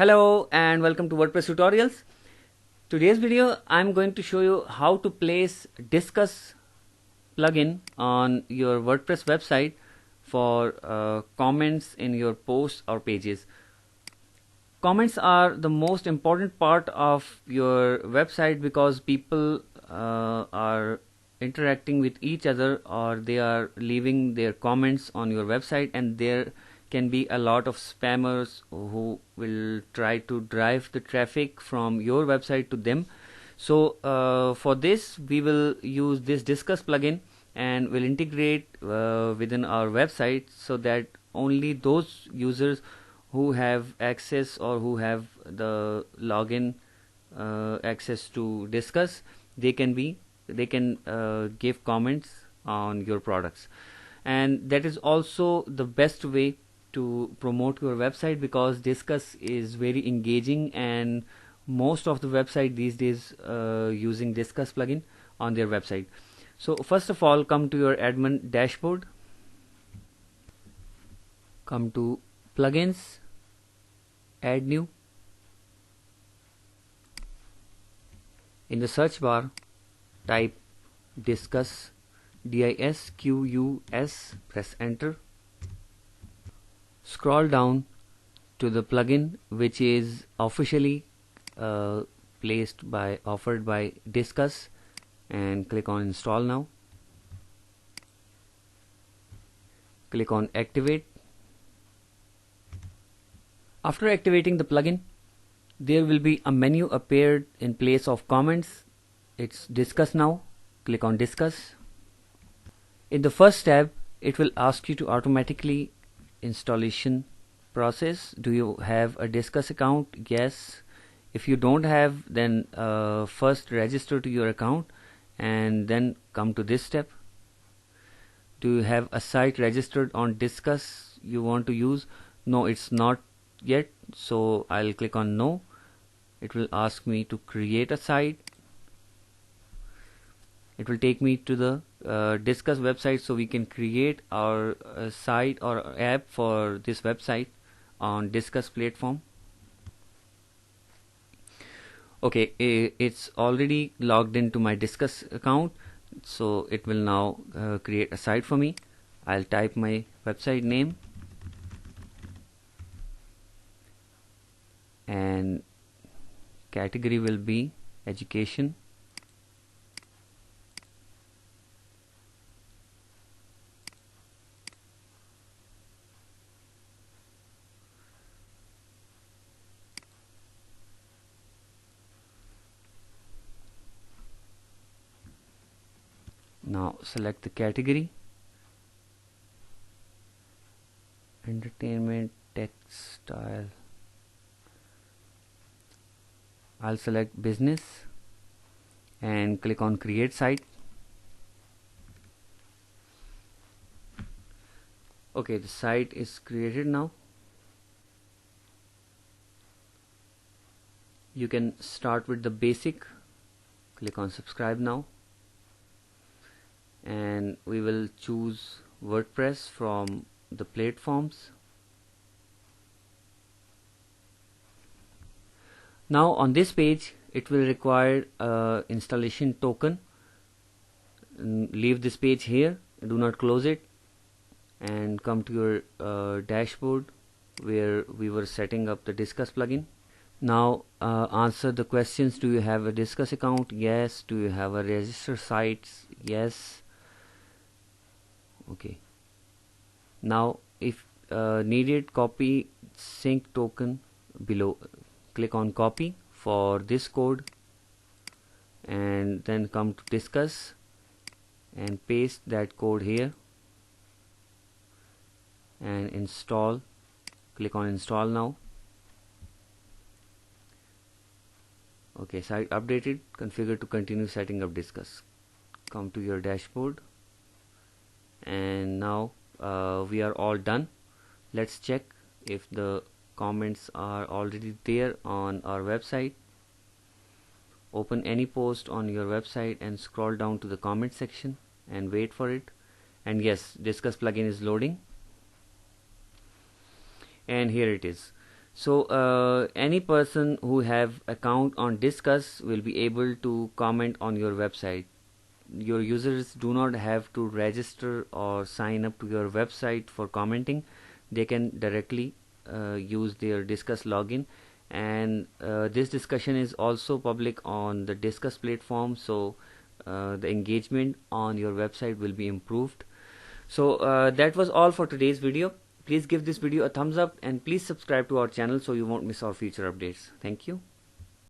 Hello and welcome to WordPress tutorials. Today's video I'm going to show you how to place Disqus plugin on your WordPress website for comments in your posts or pages. Comments are the most important part of your website because people are interacting with each other, or they are leaving their comments on your website, and there can be a lot of spammers who will try to drive the traffic from your website to them. So for this we will use this Disqus plugin and will integrate within our website, so that only those users who have access or who have the login access to Disqus, they can give comments on your products. And that is also the best way to promote your website, because Disqus is very engaging, and most of the website these days using Disqus plugin on their website. So first of all, come to your admin dashboard, come to plugins, add new. In the search bar type Disqus, DISQUS, press enter. Scroll down to the plugin which is officially offered by Disqus, and click on install now. Click on activate. After activating the plugin, there will be a menu appeared in place of comments. It's Disqus now. Click on Disqus. In the first tab, it will ask you to automatically installation process. Do you have a Disqus account? Yes. If you don't have, then first register to your account and then come to this step. Do you have a site registered on Disqus you want to use? No, it's not yet, so I'll click on no. It will ask me to create a site. It will take me to the Disqus website, so we can create our site or app for this website on Disqus platform. Okay, it's already logged into my Disqus account, so it will now create a site for me. I'll type my website name and category will be education. Now select the category, entertainment, textile. I'll select business and click on create site. Okay, the site is created now. You can start with the basic. Click on subscribe now, and we will choose WordPress from the platforms. Now on this page it will require installation token. Leave this page here, do not close it, and come to your dashboard where we were setting up the Disqus plugin. Now answer the questions. Do you have a Disqus account? Yes. Do you have a registered sites? Yes. Okay. Now if needed, copy sync token below. Click on copy for this code, and then come to Disqus and paste that code here and install. Click on install now. Okay, site updated. Configure to continue setting up Disqus. Come to your dashboard, and now we are all done. Let's check if the comments are already there on our website. Open any post on your website and scroll down to the comment section and wait for it. And yes, Disqus plugin is loading, and here it is. So any person who have account on Disqus will be able to comment on your website. Your users do not have to register or sign up to your website for commenting. They can directly use their Disqus login, and this discussion is also public on the Disqus platform, so the engagement on your website will be improved. So that was all for today's video. Please give this video a thumbs up and please subscribe to our channel so you won't miss our future updates. Thank you.